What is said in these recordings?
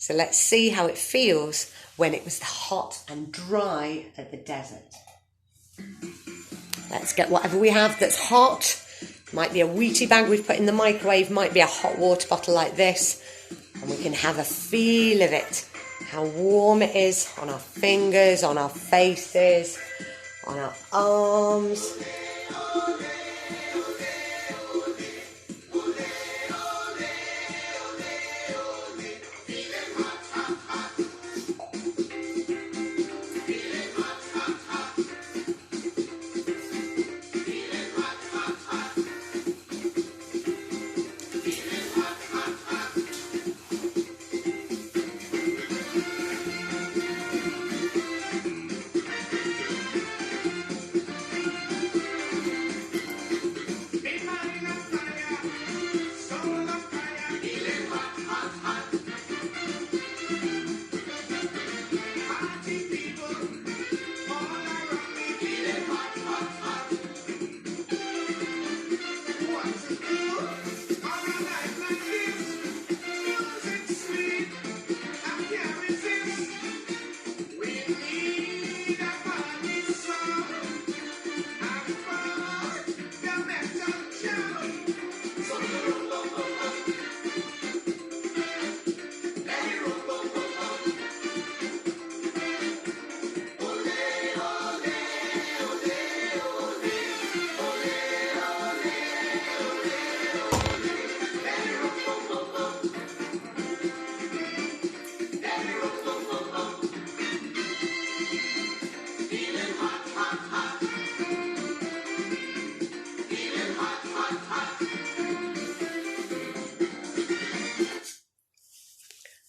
So let's see how it feels when it was hot and dry at the desert. Let's get whatever we have that's hot. Might be a Wheatie bag we've put in the microwave, might be a hot water bottle like this, and we can have a feel of it. How warm it is on our fingers, on our faces, on our arms.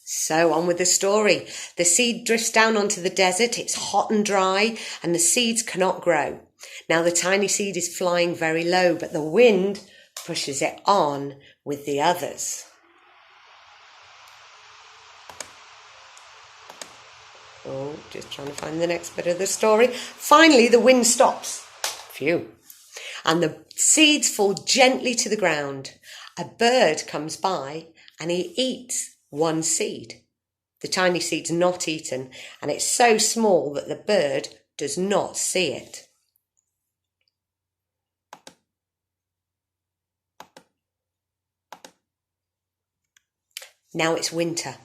So on with the story. The seed drifts down onto the desert. It's hot and dry and the seeds cannot grow. Now the tiny seed is flying very low, but the wind pushes it on with the others. Oh, just trying to find the next bit of the story. Finally, the wind stops. Phew. And the seeds fall gently to the ground. A bird comes by and he eats one seed. The tiny seed's not eaten, and it's so small that the bird does not see it. Now it's winter.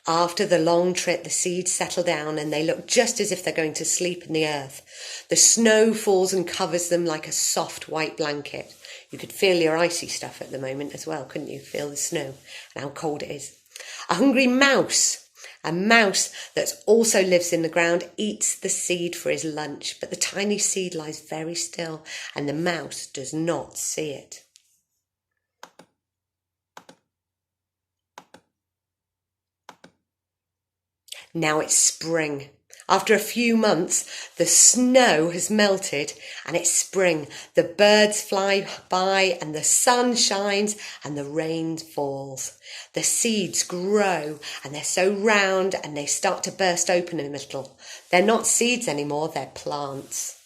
After the long trip, the seeds settle down and they look just as if they're going to sleep in the earth. The snow falls and covers them like a soft white blanket. You could feel your icy stuff at the moment as well, couldn't you? Feel the snow and how cold it is. A hungry mouse, a mouse that also lives in the ground, eats the seed for his lunch, but the tiny seed lies very still and the mouse does not see it. Now it's spring. After a few months, the snow has melted and it's spring. The birds fly by and the sun shines and the rain falls. The seeds grow and they're so round and they start to burst open in the middle. They're not seeds anymore, they're plants.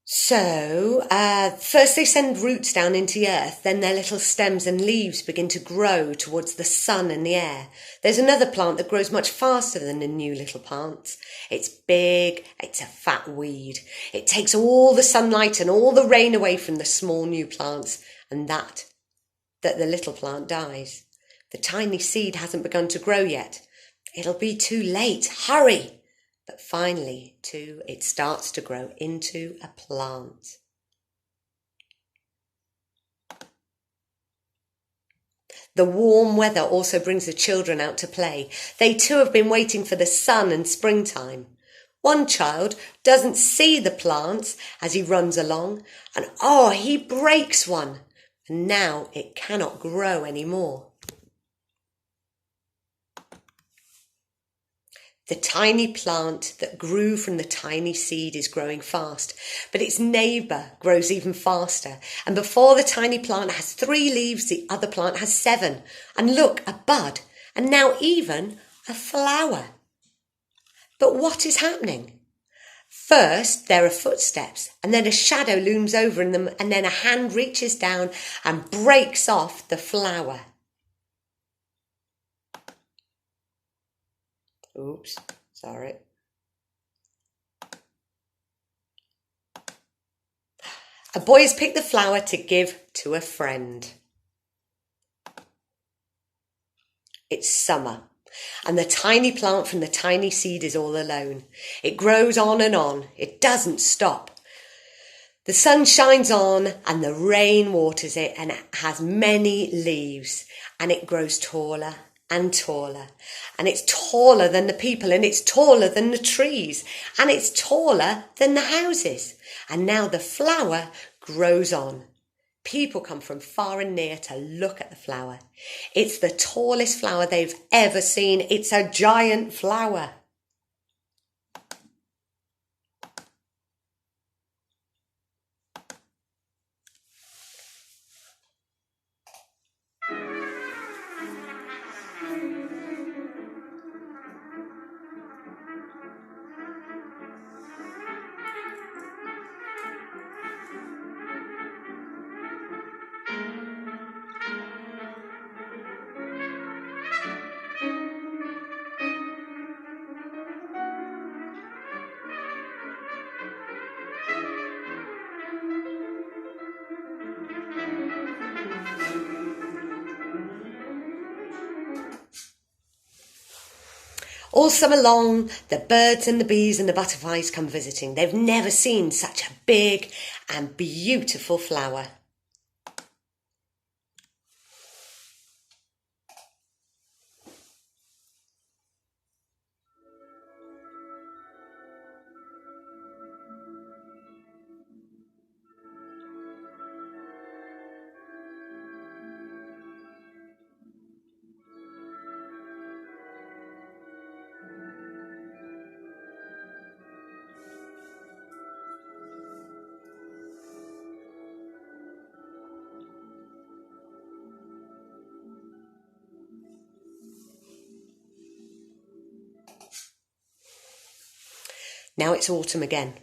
So, first they send roots down into the earth, then their little stems and leaves begin to grow towards the sun and the air. There's another plant that grows much faster than the new little plants. It's big, it's a fat weed. It takes all the sunlight and all the rain away from the small new plants, and that the little plant dies. The tiny seed hasn't begun to grow yet. It'll be too late, hurry! But finally, too, it starts to grow into a plant. The warm weather also brings the children out to play. They too have been waiting for the sun and springtime. One child doesn't see the plants as he runs along, and he breaks one, and now it cannot grow anymore. The tiny plant that grew from the tiny seed is growing fast, but its neighbour grows even faster. And before the tiny plant has 3 leaves, the other plant has 7. And look, a bud, and now even a flower. But what is happening? First, there are footsteps, and then a shadow looms over them, and then a hand reaches down and breaks off the flower. Oops, sorry. A boy has picked the flower to give to a friend. It's summer, and the tiny plant from the tiny seed is all alone. It grows on and on. It doesn't stop. The sun shines on and the rain waters it, and it has many leaves, and it grows taller and taller, and it's taller than the people, and it's taller than the trees, and it's taller than the houses. And now the flower grows on. People come from far and near to look at the flower. It's the tallest flower they've ever seen. It's a giant flower. All summer long, the birds and the bees and the butterflies come visiting. They've never seen such a big and beautiful flower. Now it's autumn again.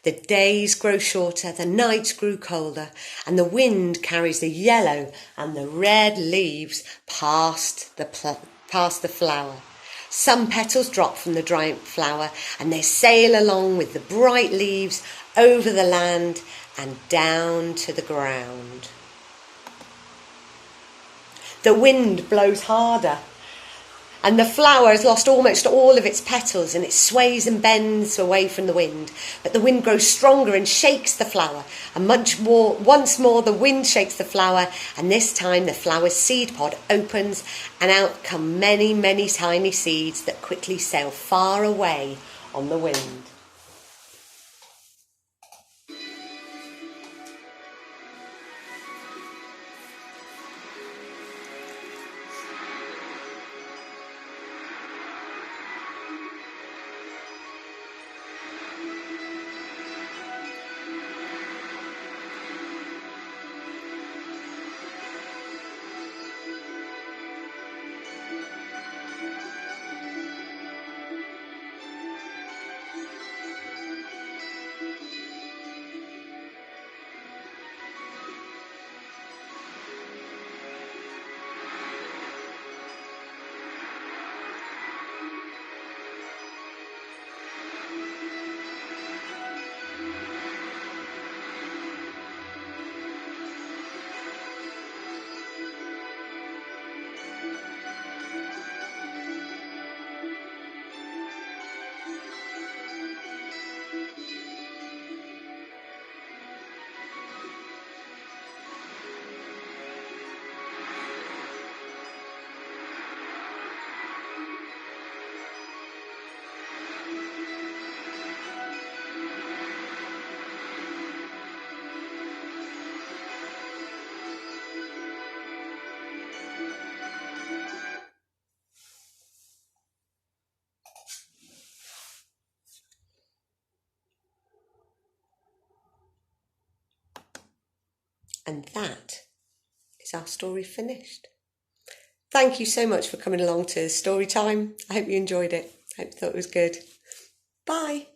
The days grow shorter, the nights grew colder, and the wind carries the yellow and the red leaves past the flower. Some petals drop from the dry flower, and they sail along with the bright leaves over the land and down to the ground. The wind blows harder, and the flower has lost almost all of its petals, and it sways and bends away from the wind. But the wind grows stronger and shakes the flower, and once more the wind shakes the flower, and this time the flower's seed pod opens, and out come many, many tiny seeds that quickly sail far away on the wind. And that is our story finished. Thank you so much for coming along to story time. I hope you enjoyed it. I hope you thought it was good. Bye.